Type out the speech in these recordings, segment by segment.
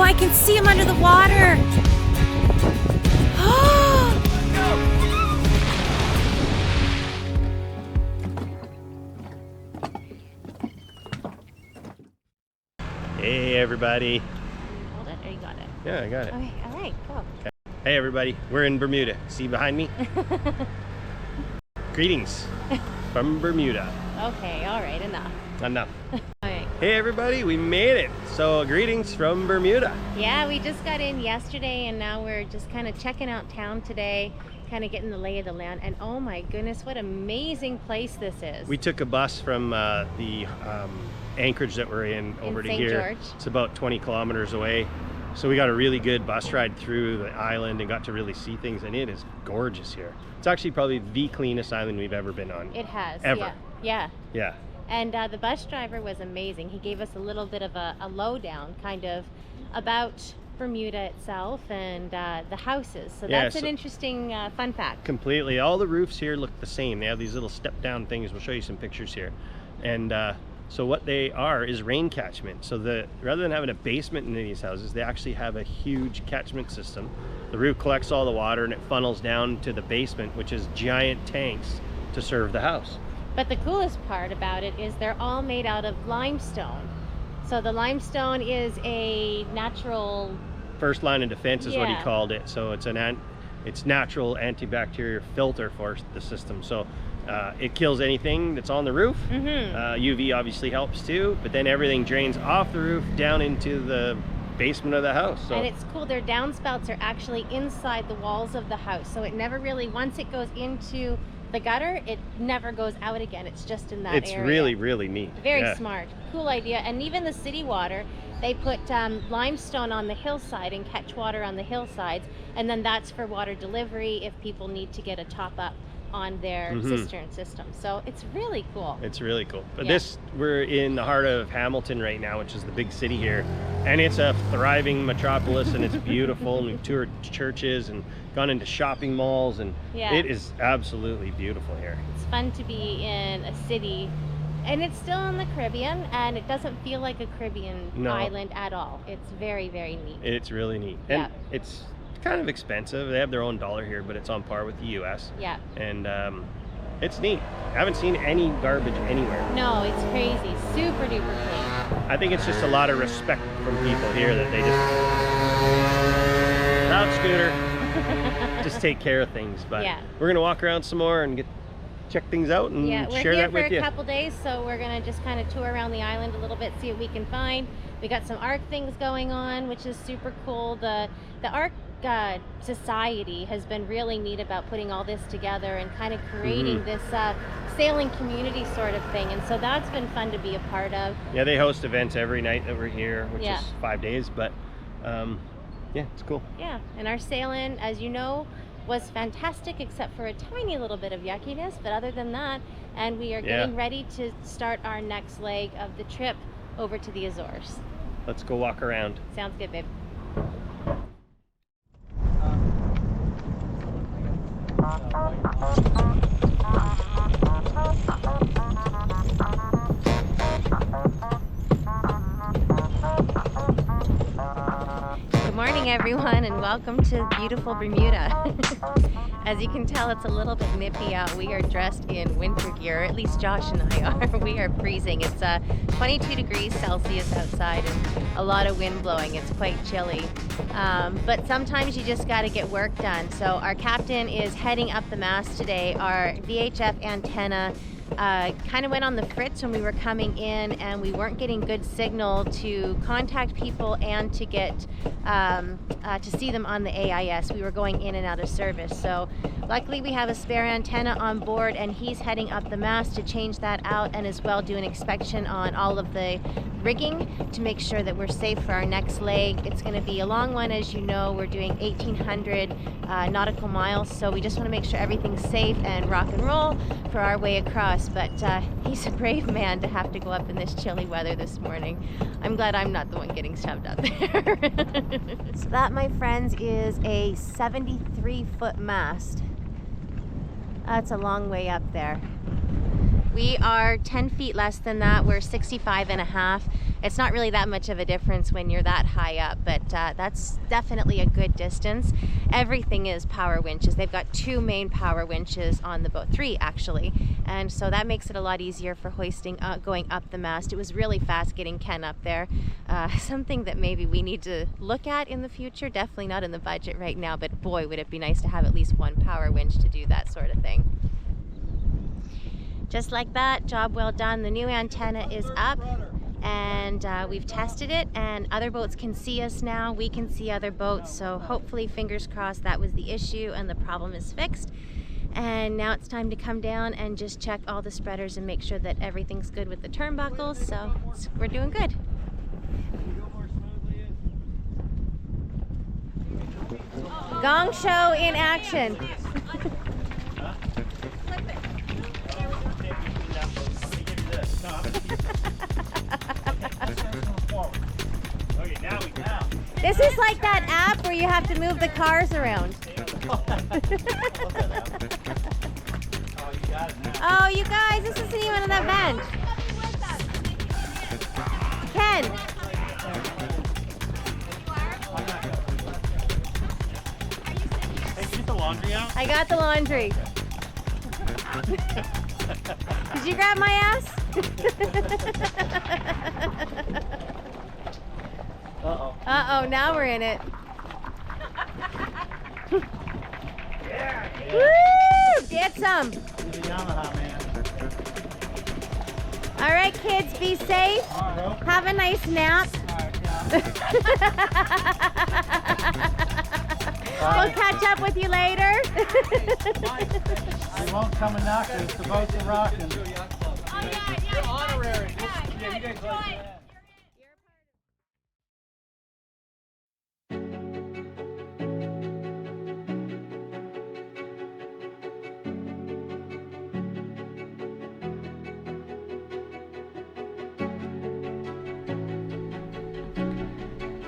I can see him under the water. Hey everybody. Hold it, or you got it? Yeah, I got it. Okay, all right, cool. Okay. Hey everybody, we're in Bermuda. See behind me? Greetings from Bermuda. Okay, all right, enough. Enough. All right. Hey everybody, we made it. So greetings from Bermuda. Yeah, we just got in yesterday and now we're just kind of checking out town today, kind of getting the lay of the land. And oh my goodness, what amazing place this is. We took a bus from the Anchorage that we're in over to St. here. George. It's about 20 kilometers away. So we got a really good bus ride through the island and got to really see things, and it is gorgeous here. It's actually probably the cleanest island we've ever been on. It has. Ever. Yeah. Yeah. And the bus driver was amazing. He gave us a little bit of a lowdown kind of about Bermuda itself and the houses. So that's an interesting fun fact. Completely. All the roofs here look the same. They have these little step down things. We'll show you some pictures here. And so what they are is rain catchment. So rather than having a basement in these houses, they actually have a huge catchment system. The roof collects all the water and it funnels down to the basement, which is giant tanks to serve the house. But the coolest part about it is they're all made out of limestone. So the limestone is a natural... First line of defense is what he Yeah. called it. So it's it's natural antibacterial filter for the system. So it kills anything that's on the roof. UV obviously helps too, but then everything drains off the roof down into the basement of the house. So. And it's cool, their downspouts are actually inside the walls of the house. So it never really, once it goes into the gutter, it never goes out again. It's just in that area. It's really, really neat. Very smart. Cool idea. And even the city water, they put limestone on the hillside and catch water on the hillsides. And then that's for water delivery if people need to get a top up on their cistern system. So it's really cool. It's really cool. But we're in the heart of Hamilton right now, which is the big city here. And it's a thriving metropolis and it's beautiful. And we've toured churches and gone into shopping malls and it is absolutely beautiful here. It's fun to be in a city, and it's still in the Caribbean, and it doesn't feel like a Caribbean island at all. It's very, very neat. It's really neat. And it's kind of expensive. They have their own dollar here, but it's on par with the US. Yeah. And it's neat. I haven't seen any garbage anywhere. No, it's crazy. Super duper clean. I think it's just a lot of respect from people here that they just loud scooter just take care of things. But we're gonna walk around some more and check things out and share that with you. We're here for a couple days, so we're gonna just kind of tour around the island a little bit, see what we can find. We got some ARC things going on, which is super cool. The ARC society has been really neat about putting all this together and kind of creating this sailing community sort of thing, and so that's been fun to be a part of. Yeah, they host events every night that we're here, which is 5 days, but yeah, it's cool. Yeah, and our sailing, as you know, was fantastic except for a tiny little bit of yuckiness, but other than that, and we are getting ready to start our next leg of the trip over to the Azores. Let's go walk around. Sounds good, babe. Good morning, everyone, and welcome to beautiful Bermuda. As you can tell, it's a little bit nippy out. We are dressed in winter gear, at least Josh and I are. We are freezing. It's 22 degrees Celsius outside and a lot of wind blowing. It's quite chilly. But sometimes you just got to get work done. So our captain is heading up the mast today. Our VHF antenna kind of went on the fritz when we were coming in, and we weren't getting good signal to contact people and to get to see them on the AIS. We were going in and out of service. So luckily we have a spare antenna on board, and he's heading up the mast to change that out and as well do an inspection on all of the rigging to make sure that we're safe for our next leg. It's going to be a long one, as you know. We're doing 1,800 nautical miles, so we just want to make sure everything's safe and rock and roll for our way across. But he's a brave man to have to go up in this chilly weather this morning. I'm glad I'm not the one getting shoved up there. So that, my friends, is a 73-foot mast. That's a long way up there. We are 10 feet less than that. We're 65 and a half. it's not really that much of a difference when you're that high up, but that's definitely a good distance. Everything is power winches. They've got 2 main power winches on the boat, 3 actually, and so that makes it a lot easier for hoisting going up the mast. It was really fast getting Ken up there. Something that maybe we need to look at in the future. Definitely not in the budget right now, but boy, would it be nice to have at least 1 power winch to do that sort of thing. Just like that, job well done. The new antenna is up, and we've tested it, and other boats can see us now. We can see other boats, so hopefully, fingers crossed, that was the issue and the problem is fixed. And now it's time to come down and just check all the spreaders and make sure that everything's good with the turnbuckles, so we're doing good. Gong show in action. This is like that app where you have to move the cars around. Oh, you guys, this isn't even an event. Ken. Hey, can you get the laundry out? I got the laundry. Did you grab my ass? Uh-oh. Uh-oh, now we're in it. Yeah. Woo! Get some. The Yamaha, man. All right, kids, be safe. Have a nice nap. We'll catch up with you later. They won't come and knock us. The boats are rocking. Honorary.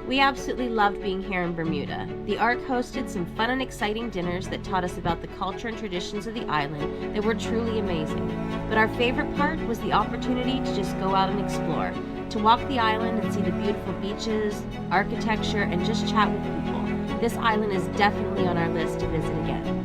We absolutely loved being here in Bermuda. The Ark hosted some fun and exciting dinners that taught us about the culture and traditions of the island that were truly amazing. But our favorite part was the opportunity to just go out and explore, to walk the island and see the beautiful beaches, architecture, and just chat with people. This island is definitely on our list to visit again.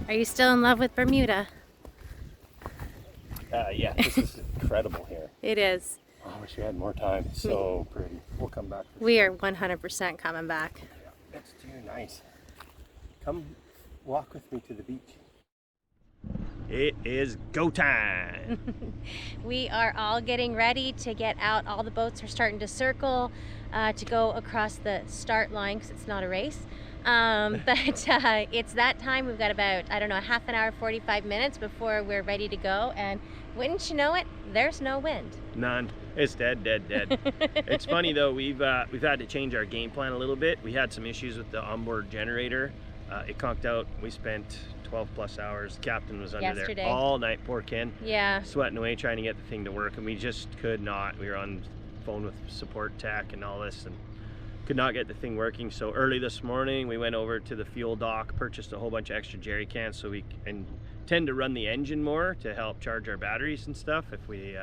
Are you still in love with Bermuda? Yeah, this is incredible here. It is. Oh, I wish we had more time. It's so pretty. We'll come back. We are 100% coming back. Yeah, it's too nice. Come walk with me to the beach. It is go time. We are all getting ready to get out. All the boats are starting to circle to go across the start line because it's not a race. But it's that time. We've got about, I don't know, half an hour, 45 minutes before we're ready to go. And wouldn't you know it, there's no wind. None. It's dead. It's funny though, we've had to change our game plan a little bit. We had some issues with the onboard generator. It conked out. We spent 12 plus hours. The captain was under Yesterday. there all night, poor Ken. Yeah. Sweating away trying to get the thing to work, and we just could not. We were on phone with support tech and all this and could not get the thing working. So early this morning we went over to the fuel dock, purchased a whole bunch of extra jerry cans so we can tend to run the engine more to help charge our batteries and stuff if we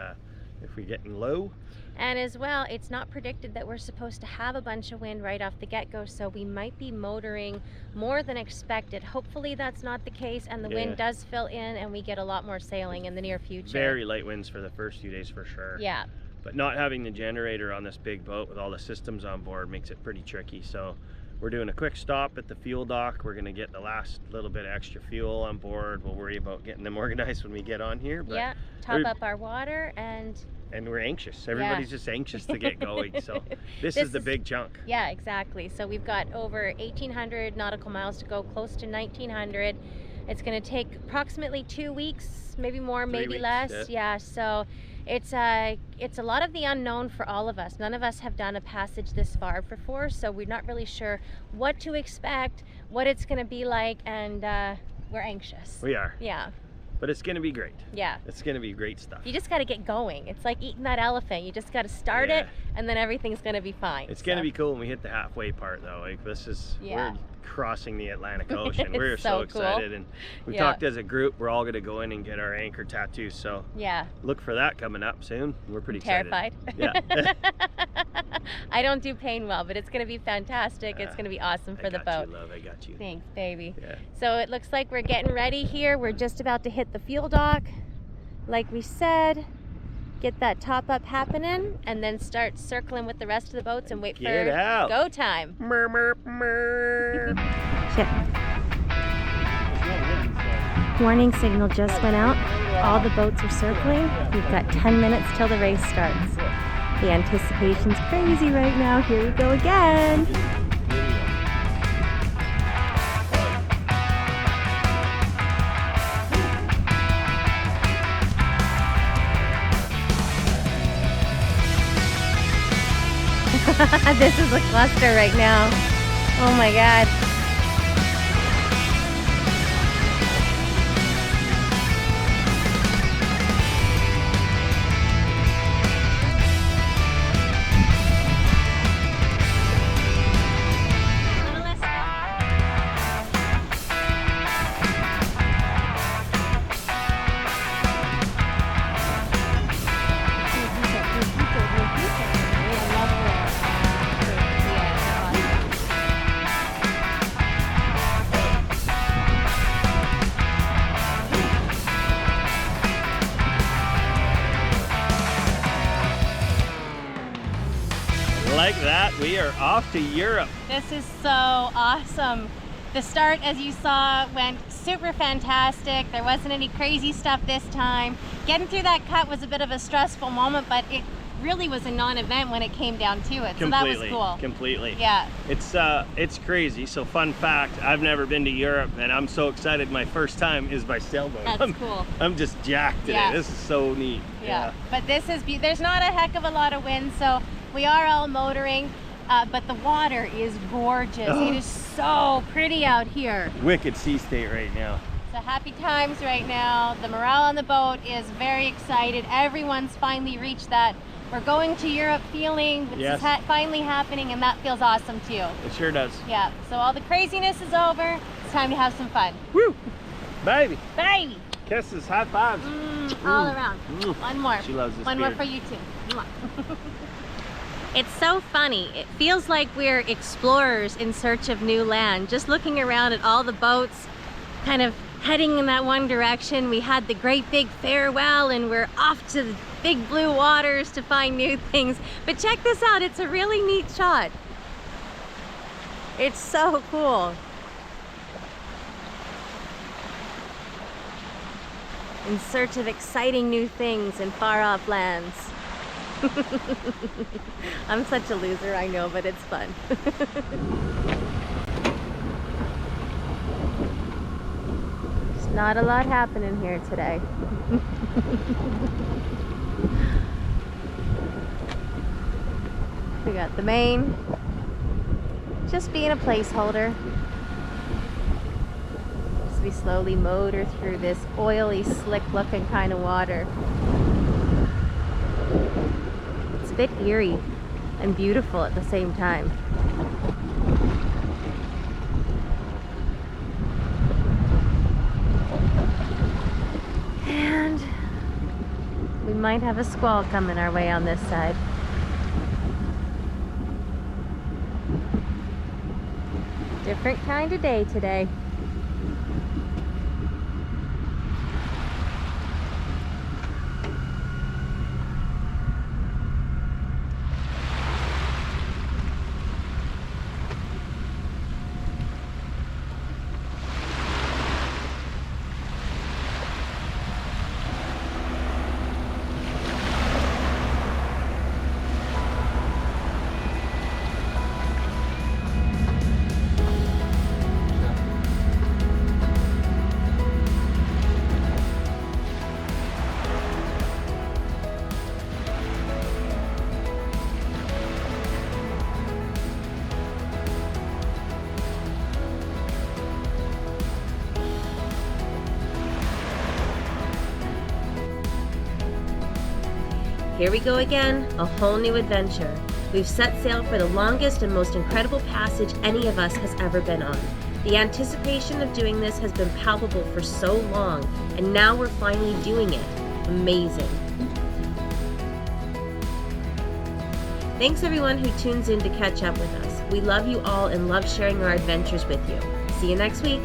getting low. And as well, it's not predicted that we're supposed to have a bunch of wind right off the get-go, so we might be motoring more than expected. Hopefully that's not the case, and the wind does fill in and we get a lot more sailing in the near future. Very light winds for the first few days for sure. Yeah. But not having the generator on this big boat with all the systems on board makes it pretty tricky. So we're doing a quick stop at the fuel dock. We're gonna get the last little bit of extra fuel on board. We'll worry about getting them organized when we get on here. But yeah, top up our water and we're anxious. Everybody's just anxious to get going. So this is the big chunk. Yeah, exactly. So we've got over 1,800 nautical miles to go, close to 1,900. It's going to take approximately 2 weeks, maybe more, maybe less. Yeah. So it's a lot of the unknown for all of us. None of us have done a passage this far before, so we're not really sure what to expect, what it's going to be like, and we're anxious. We are. Yeah. But it's going to be great. Yeah. It's going to be great stuff. You just got to get going. It's like eating that elephant. You just got to start it, and then everything's going to be fine. It's going to be cool when we hit the halfway part, though. Like, this is, we're crossing the Atlantic Ocean. We're so excited. Cool. And we talked as a group, we're all going to go in and get our anchor tattoos. So look for that coming up soon. We're pretty terrified. Excited. Yeah. I don't do pain well, but it's going to be fantastic. It's going to be awesome for the boat. You, love. I got you. Thanks, baby. Yeah. So it looks like we're getting ready here. We're just about to hit the fuel dock. Like we said, get that top up happening, and then start circling with the rest of the boats and wait for go time. Mer, mer, mer. Chip. Warning signal just went out. All the boats are circling. We've got 10 minutes till the race starts. The anticipation's crazy right now. Here we go again. This is a cluster right now. Oh my God. Like that, we are off to Europe. This is so awesome. The start, as you saw, went super fantastic. There wasn't any crazy stuff this time. Getting through that cut was a bit of a stressful moment, but it really was a non-event when it came down to it. So that was cool. Completely. Yeah. It's crazy. So fun fact, I've never been to Europe, and I'm so excited. My first time is by sailboat. That's cool. I'm just jacked today. This is so neat. Yeah. But this is, there's not a heck of a lot of wind, so we are all motoring, but the water is gorgeous. It is so pretty out here. Wicked sea state right now. So happy times right now. The morale on the boat is very excited. Everyone's finally reached that we're going to Europe feeling. This is finally happening, and that feels awesome too. It sure does. Yeah, so all the craziness is over. It's time to have some fun. Woo! Baby! Baby! Kisses, high fives. All around. One more. She loves this One beer. more for you too. It's so funny. It feels like we're explorers in search of new land. Just looking around at all the boats, kind of heading in that one direction. We had the great big farewell, and we're off to the big blue waters to find new things. But check this out, it's a really neat shot. It's so cool. In search of exciting new things in far off lands. I'm such a loser, I know, but it's fun. There's not a lot happening here today. We got the main, just being a placeholder. As we slowly motor through this oily, slick looking kind of water. It's a bit eerie and beautiful at the same time. And we might have a squall coming our way on this side. Different kind of day today. Here we go again, a whole new adventure. We've set sail for the longest and most incredible passage any of us has ever been on. The anticipation of doing this has been palpable for so long, and now we're finally doing it. Amazing. Thanks everyone who tunes in to catch up with us. We love you all and love sharing our adventures with you. See you next week.